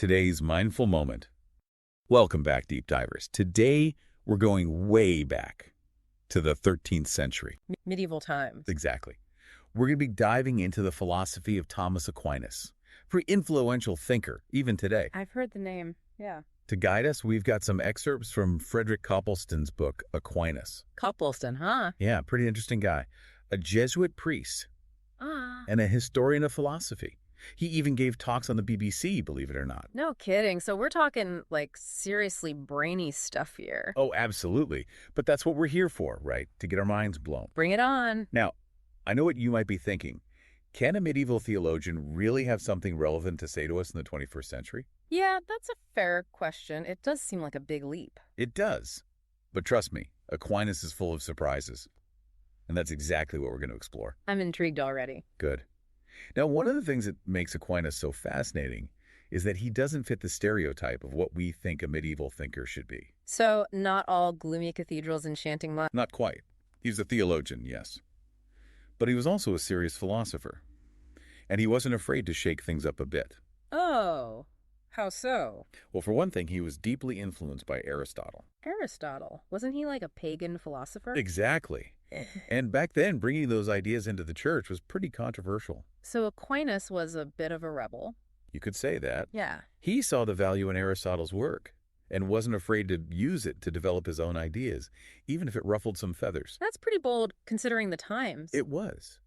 today's mindful moment. Welcome back, deep divers. Today, we're going way back to the 13th century. Medieval times. Exactly. We're going to be diving into the philosophy of Thomas Aquinas, a pretty influential thinker, even today. I've heard the name, yeah. To guide us, we've got some excerpts from Frederick Copleston's book, Aquinas. Copleston, huh? Yeah, pretty interesting guy. A Jesuit priest Ah. and a historian of philosophy. He even gave talks on the BBC, believe it or not. No kidding. So we're talking, like, seriously brainy stuff here. Oh, absolutely. But that's what we're here for, right? To get our minds blown. Bring it on. Now, I know what you might be thinking. Can a medieval theologian really have something relevant to say to us in the 21st century? Yeah, that's a fair question. It does seem like a big leap. It does. But trust me, Aquinas is full of surprises. And that's exactly what we're going to explore. I'm intrigued already. Good. Now, one of the things that makes Aquinas so fascinating is that he doesn't fit the stereotype of what we think a medieval thinker should be. So, not all gloomy cathedrals enchanting monks. Not quite. He's a theologian, yes. But he was also a serious philosopher. And he wasn't afraid to shake things up a bit. Oh, how so? Well, for one thing, he was deeply influenced by Aristotle. Aristotle. Wasn't he like a pagan philosopher? Exactly. And back then, bringing those ideas into the church was pretty controversial. So Aquinas was a bit of a rebel. You could say that. Yeah. He saw the value in Aristotle's work and wasn't afraid to use it to develop his own ideas, even if it ruffled some feathers. That's pretty bold considering the times. It was.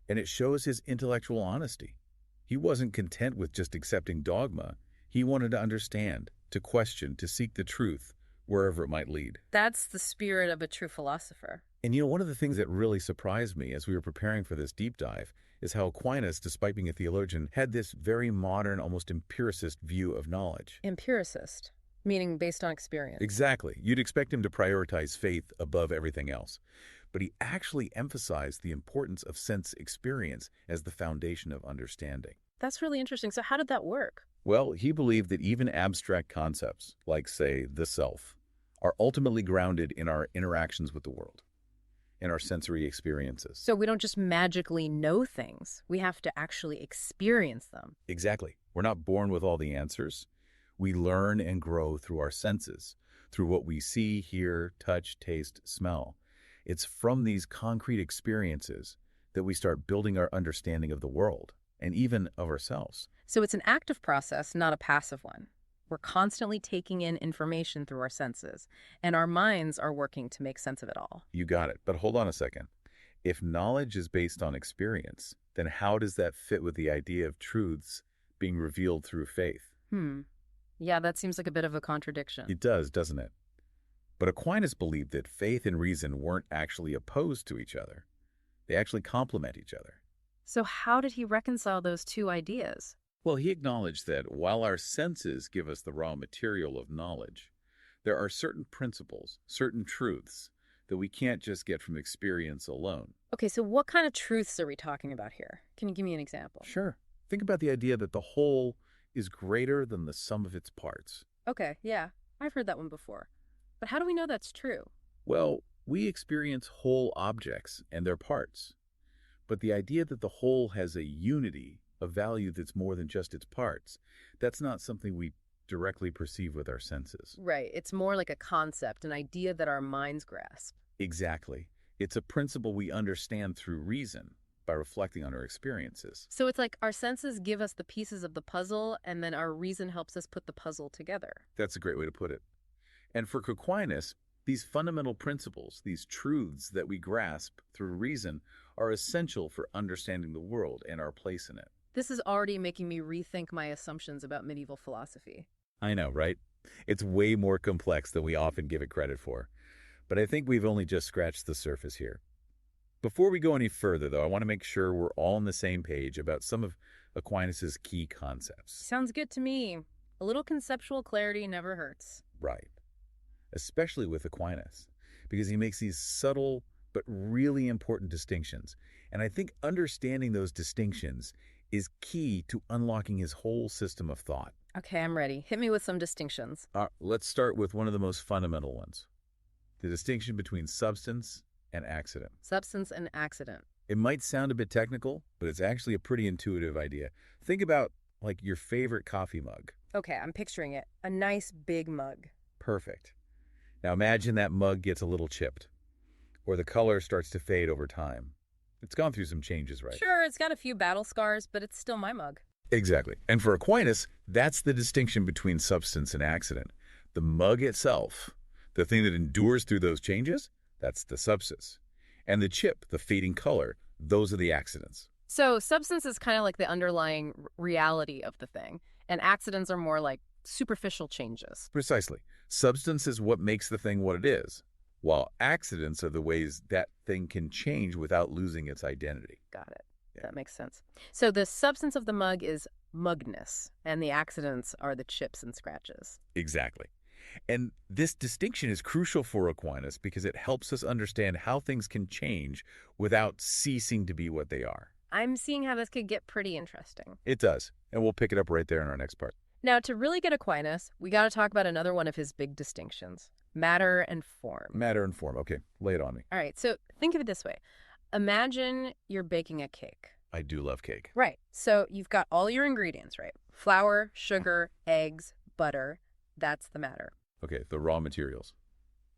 And it shows his intellectual honesty. He wasn't content with just accepting dogma. He wanted to understand, to question, to seek the truth, wherever it might lead. That's the spirit of a true philosopher. And you know, one of the things that really surprised me as we were preparing for this deep dive is how Aquinas, despite being a theologian, had this very modern, almost empiricist view of knowledge. Empiricist, meaning based on experience. Exactly. You'd expect him to prioritize faith above everything else. But he actually emphasized the importance of sense experience as the foundation of understanding. That's really interesting. So how did that work? Well, he believed that even abstract concepts, like, say, the self, are ultimately grounded in our interactions with the world, in our sensory experiences. So we don't just magically know things. We have to actually experience them. Exactly. We're not born with all the answers. We learn and grow through our senses, through what we see, hear, touch, taste, smell. It's from these concrete experiences that we start building our understanding of the world and even of ourselves. So it's an active process, not a passive one. We're constantly taking in information through our senses, and our minds are working to make sense of it all. You got it. But hold on a second. If knowledge is based on experience, then how does that fit with the idea of truths being revealed through faith? Yeah, that seems like a bit of a contradiction. It does, doesn't it? But Aquinas believed that faith and reason weren't actually opposed to each other. They actually complement each other. So how did he reconcile those two ideas? Well, he acknowledged that while our senses give us the raw material of knowledge, there are certain principles, certain truths, that we can't just get from experience alone. Okay, so what kind of truths are we talking about here? Can you give me an example? Sure. Think about the idea that the whole is greater than the sum of its parts. Okay, yeah, I've heard that one before. But how do we know that's true? Well, we experience whole objects and their parts. But the idea that the whole has a unity, a value that's more than just its parts, that's not something we directly perceive with our senses. Right, it's more like a concept, an idea that our minds grasp. Exactly. It's a principle we understand through reason by reflecting on our experiences. So it's like our senses give us the pieces of the puzzle, and then our reason helps us put the puzzle together. That's a great way to put it. And for Aquinas, these fundamental principles, these truths that we grasp through reason, are essential for understanding the world and our place in it. This is already making me rethink my assumptions about medieval philosophy. I know, right? It's way more complex than we often give it credit for. But I think we've only just scratched the surface here. Before we go any further, though, I want to make sure we're all on the same page about some of Aquinas' key concepts. Sounds good to me. A little conceptual clarity never hurts. Right. Especially with Aquinas, because he makes these subtle but really important distinctions. And I think understanding those distinctions is key to unlocking his whole system of thought. Okay, I'm ready. Hit me with some distinctions. Let's start with one of the most fundamental ones. The distinction between substance and accident. Substance and accident. It might sound a bit technical, but it's actually a pretty intuitive idea. Think about like your favorite coffee mug. Okay, I'm picturing it. A nice big mug. Perfect. Now imagine that mug gets a little chipped, or the color starts to fade over time. It's gone through some changes, right? Sure, it's got a few battle scars, but it's still my mug. Exactly. And for Aquinas, that's the distinction between substance and accident. The mug itself, the thing that endures through those changes, that's the substance. And the chip, the fading color, those are the accidents. So substance is kind of like the underlying reality of the thing, and accidents are more like superficial changes. Precisely. Substance is what makes the thing what it is, while accidents are the ways that thing can change without losing its identity. Got it. Yeah. That makes sense. So the substance of the mug is mugness, and the accidents are the chips and scratches. Exactly. And this distinction is crucial for Aquinas because it helps us understand how things can change without ceasing to be what they are. I'm seeing how this could get pretty interesting. It does, and we'll pick it up right there in our next part. Now, to really get Aquinas, we got to talk about another one of his big distinctions, matter and form. Matter and form. Okay, lay it on me. All right, so think of it this way. Imagine you're baking a cake. I do love cake. Right. So you've got all your ingredients, right? Flour, sugar, eggs, butter. That's the matter. Okay, the raw materials.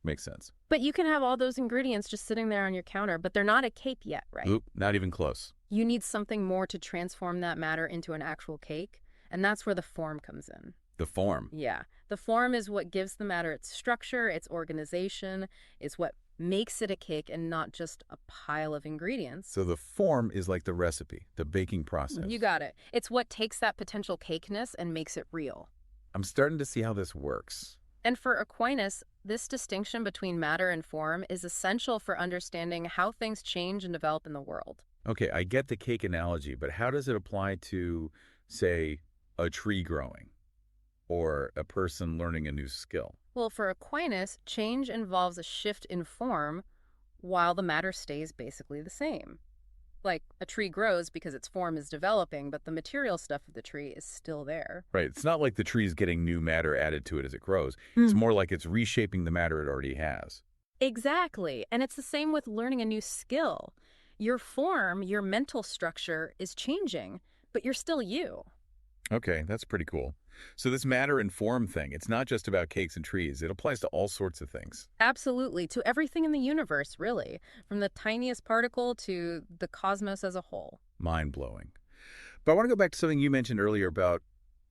Makes sense. But you can have all those ingredients just sitting there on your counter, but they're not a cake yet, right? Oop, not even close. You need something more to transform that matter into an actual cake, and that's where the form comes in. The form. Yeah. The form is what gives the matter its structure, its organization. It's what makes it a cake and not just a pile of ingredients. So the form is like the recipe, the baking process. You got it. It's what takes that potential cakeness and makes it real. I'm starting to see how this works. And for Aquinas, this distinction between matter and form is essential for understanding how things change and develop in the world. Okay, I get the cake analogy, but how does it apply to, say, a tree growing or a person learning a new skill? Well, for Aquinas, change involves a shift in form while the matter stays basically the same. Like a tree grows because its form is developing, but the material stuff of the tree is still there. Right. It's not like the tree's getting new matter added to it as it grows. It's more like it's reshaping the matter it already has. Exactly. And it's the same with learning a new skill. Your form, your mental structure is changing, but you're still you. Okay, that's pretty cool. So this matter and form thing, it's not just about cakes and trees. It applies to all sorts of things. Absolutely. To everything in the universe, really. From the tiniest particle to the cosmos as a whole. Mind-blowing. But I want to go back to something you mentioned earlier about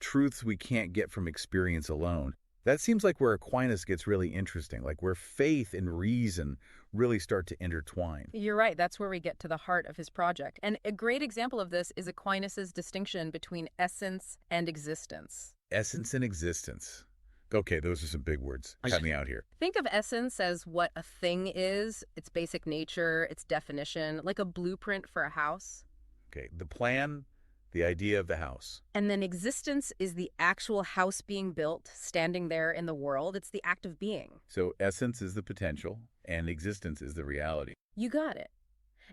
truths we can't get from experience alone. That seems like where Aquinas gets really interesting, like where faith and reason really start to intertwine. You're right. That's where we get to the heart of his project. And a great example of this is Aquinas' distinction between essence and existence. Essence and existence. Okay, those are some big words. Cut me out here. Think of essence as what a thing is, its basic nature, its definition, like a blueprint for a house. Okay, the plan, the idea of the house. And then existence is the actual house being built, standing there in the world. It's the act of being. So essence is the potential, and existence is the reality. You got it.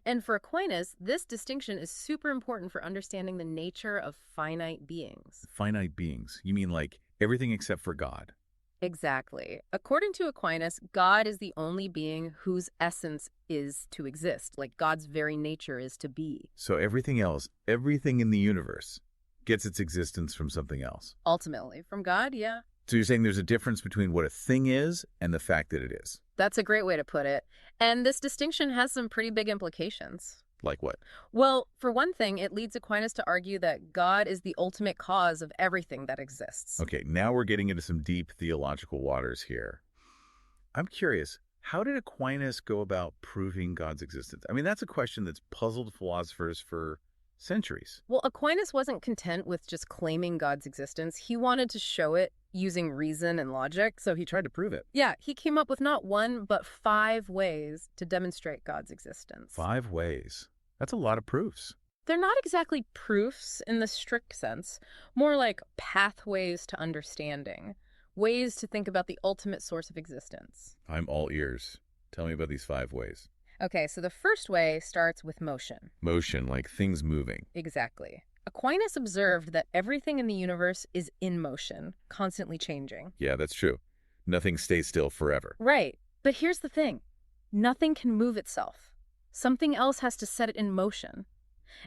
And for Aquinas, this distinction is super important for understanding the nature of finite beings. Finite beings. You mean like everything except for God? Exactly. According to Aquinas, God is the only being whose essence is to exist, like God's very nature is to be. So everything else, everything in the universe, gets its existence from something else. Ultimately, from God, yeah. So you're saying there's a difference between what a thing is and the fact that it is. That's a great way to put it. And this distinction has some pretty big implications. Like what? Well, for one thing, it leads Aquinas to argue that God is the ultimate cause of everything that exists. Okay, now we're getting into some deep theological waters here. I'm curious, how did Aquinas go about proving God's existence? I mean, that's a question that's puzzled philosophers for centuries. Well, Aquinas wasn't content with just claiming God's existence. He wanted to show it using reason and logic, so he Tried to prove it. Yeah, he came up with not one, but 5 ways to demonstrate God's existence. 5 ways. That's a lot of proofs. They're not exactly proofs in the strict sense, more like pathways to understanding, ways to think about the ultimate source of existence. I'm all ears. Tell me about these 5 ways. Okay, so the first way starts with motion. Motion, like things moving. Exactly. Aquinas observed that everything in the universe is in motion, constantly changing. Yeah, that's true. Nothing stays still forever. Right. But here's the thing. Nothing can move itself. Something else has to set it in motion.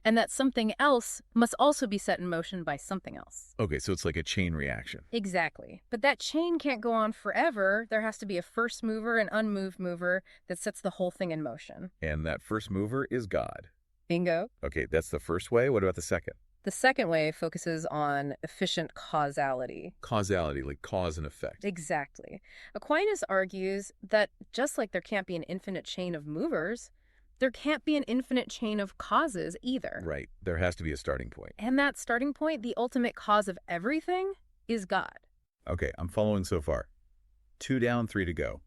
and that something else must also be set in motion by something else. Okay, so it's like a chain reaction. Exactly. But that chain can't go on forever. There has to be a first mover and unmoved mover that sets the whole thing in motion. And that first mover is God. Bingo. Okay, that's the first way. What about the second? The second way focuses on efficient causality. Causality, like cause and effect. Exactly. Aquinas argues that just like there can't be an infinite chain of movers, there can't be an infinite chain of causes either. Right. There has to be a starting point. And that starting point, the ultimate cause of everything, is God. Okay, I'm following so far. 2 down, 3 to go.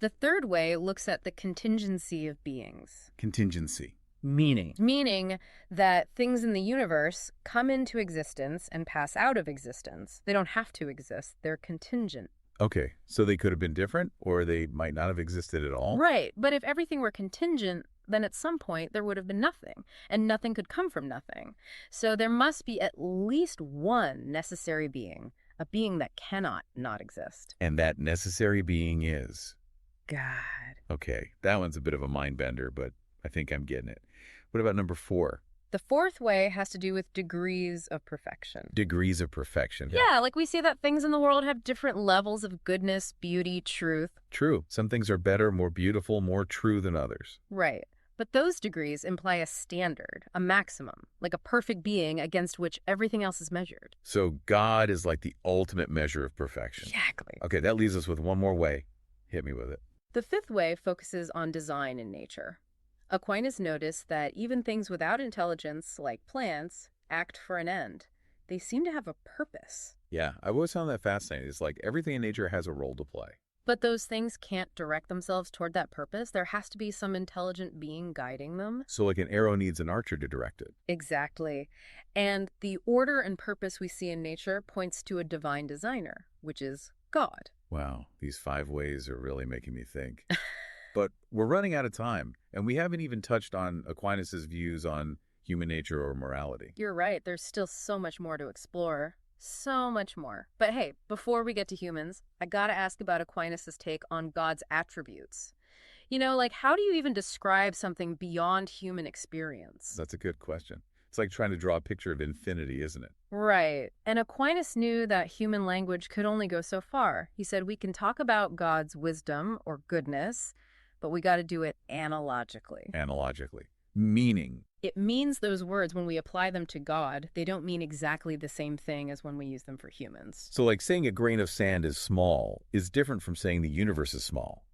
The third way looks at the contingency of beings. Contingency. Meaning that things in the universe come into existence and pass out of existence. They don't have to exist. They're contingent. Okay, so they could have been different, or they might not have existed at all? Right, but if everything were contingent, then at some point there would have been nothing, and nothing could come from nothing. So there must be at least one necessary being, a being that cannot not exist. And that necessary being is? God. Okay, that one's a bit of a mind bender, but I think I'm getting it. What about number 4? The fourth way has to do with degrees of perfection. Degrees of perfection. Yeah, like we see that things in the world have different levels of goodness, beauty, truth. True. Some things are better, more beautiful, more true than others. Right. But those degrees imply a standard, a maximum, like a perfect being against which everything else is measured. So God is like the ultimate measure of perfection. Exactly. Okay, that leaves us with one more way. Hit me with it. The fifth way focuses on design in nature. Aquinas noticed that even things without intelligence, like plants, act for an end. They seem to have a purpose. Yeah, I've always found that fascinating. It's like everything in nature has a role to play. But those things can't direct themselves toward that purpose. There has to be some intelligent being guiding them. So like an arrow needs an archer to direct it. Exactly. And the order and purpose we see in nature points to a divine designer, which is God. Wow, these 5 ways are really making me think. But we're running out of time, and we haven't even touched on Aquinas' views on human nature or morality. You're right. There's still so much more to explore. So much more. But hey, before we get to humans, I gotta ask about Aquinas' take on God's attributes. You know, like how do you even describe something beyond human experience? That's a good question. It's like trying to draw a picture of infinity, isn't it? Right. And Aquinas knew that human language could only go so far. He said we can talk about God's wisdom or goodness, but we got to do it analogically. Analogically. Meaning. It means those words, when we apply them to God, they don't mean exactly the same thing as when we use them for humans. So like saying a grain of sand is small is different from saying the universe is small.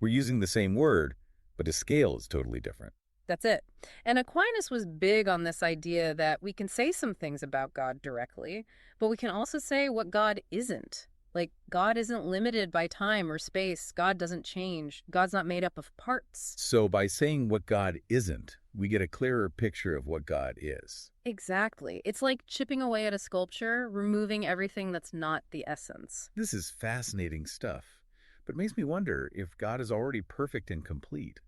We're using the same word, but the scale is totally different. That's it. And Aquinas was big on this idea that we can say some things about God directly, but we can also say what God isn't. Like, God isn't limited by time or space. God doesn't change. God's not made up of parts. So by saying what God isn't, we get a clearer picture of what God is. Exactly. It's like chipping away at a sculpture, removing everything that's not the essence. This is fascinating stuff, but it makes me wonder if God is already perfect and complete.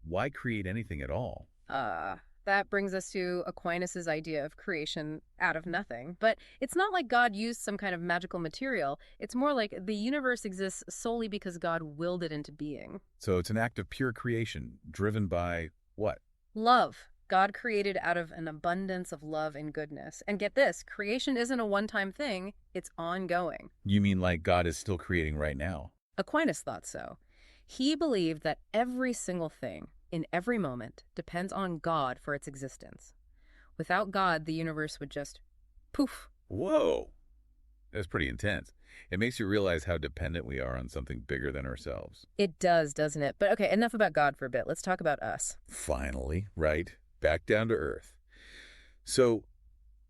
Why create anything at all? That brings us to Aquinas' idea of creation out of nothing. But it's not like God used some kind of magical material. It's more like the universe exists solely because God willed it into being. So it's an act of pure creation, driven by what? Love. God created out of an abundance of love and goodness. And get this, creation isn't a one-time thing, it's ongoing. You mean like God is still creating right now? Aquinas thought so. He believed that every single thing, in every moment, depends on God for its existence. Without God, the universe would just poof. Whoa! That's pretty intense. It makes you realize how dependent we are on something bigger than ourselves. It does, doesn't it? But okay, enough about God for a bit. Let's talk about us. Finally, right? Back down to earth. So,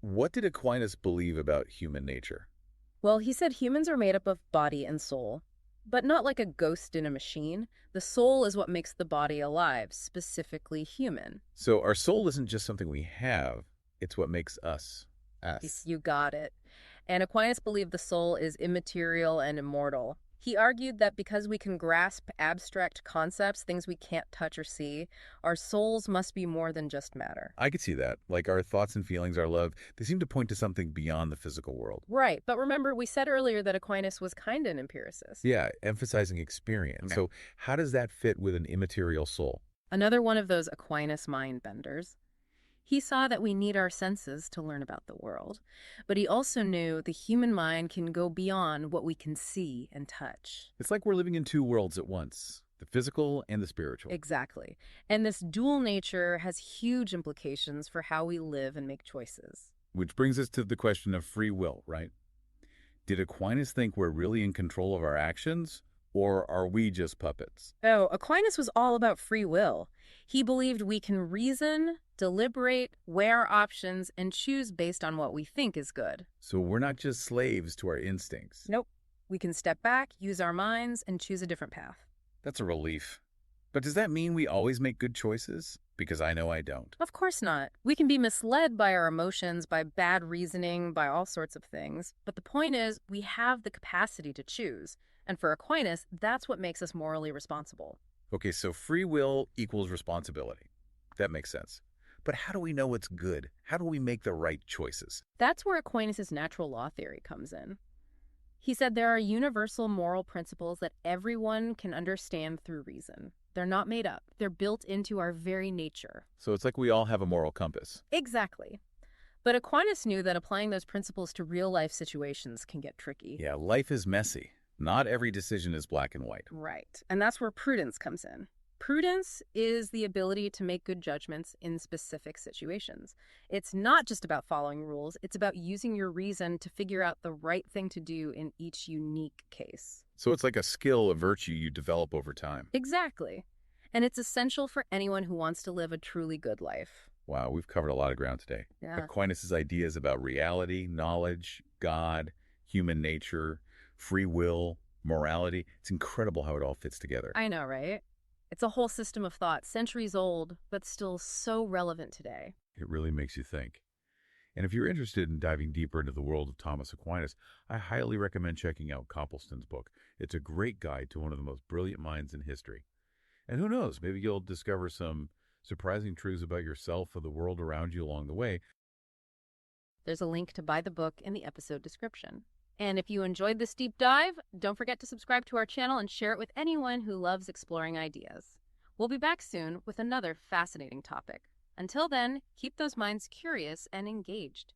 what did Aquinas believe about human nature? Well, he said humans are made up of body and soul, but not like a ghost in a machine. The soul is what makes the body alive, specifically human. So our soul isn't just something we have, it's what makes us. You got it. And Aquinas believed the soul is immaterial and immortal. He argued that because we can grasp abstract concepts, things we can't touch or see, our souls must be more than just matter. I could see that. Like our thoughts and feelings, our love, they seem to point to something beyond the physical world. Right. But remember, we said earlier that Aquinas was kind of an empiricist. Yeah, emphasizing experience. So how does that fit with an immaterial soul? Another one of those Aquinas mind benders. He saw that we need our senses to learn about the world, but he also knew the human mind can go beyond what we can see and touch. It's like we're living in two worlds at once, the physical and the spiritual. Exactly. And this dual nature has huge implications for how we live and make choices. Which brings us to the question of free will, right? Did Aquinas think we're really in control of our actions, or are we just puppets? Oh, Aquinas was all about free will. He believed we can reason, deliberate, weigh our options, and choose based on what we think is good. So we're not just slaves to our instincts. Nope. We can step back, use our minds, and choose a different path. That's a relief. But does that mean we always make good choices? Because I know I don't. Of course not. We can be misled by our emotions, by bad reasoning, by all sorts of things. But the point is, we have the capacity to choose. And for Aquinas, that's what makes us morally responsible. Okay, so free will equals responsibility. That makes sense. But how do we know what's good? How do we make the right choices? That's where Aquinas' natural law theory comes in. He said there are universal moral principles that everyone can understand through reason. They're not made up. They're built into our very nature. So it's like we all have a moral compass. Exactly. But Aquinas knew that applying those principles to real-life situations can get tricky. Yeah, life is messy. Not every decision is black and white. Right. And that's where prudence comes in. Prudence is the ability to make good judgments in specific situations. It's not just about following rules, it's about using your reason to figure out the right thing to do in each unique case. So it's like a skill, a virtue you develop over time. Exactly. And it's essential for anyone who wants to live a truly good life. Wow, we've covered a lot of ground today. Yeah. Aquinas' ideas about reality, knowledge, God, human nature, free will, morality. It's incredible how it all fits together. I know, right? It's a whole system of thought, centuries old, but still so relevant today. It really makes you think. And if you're interested in diving deeper into the world of Thomas Aquinas, I highly recommend checking out Copleston's book. It's a great guide to one of the most brilliant minds in history. And who knows, maybe you'll discover some surprising truths about yourself or the world around you along the way. There's a link to buy the book in the episode description. And if you enjoyed this deep dive, don't forget to subscribe to our channel and share it with anyone who loves exploring ideas. We'll be back soon with another fascinating topic. Until then, keep those minds curious and engaged.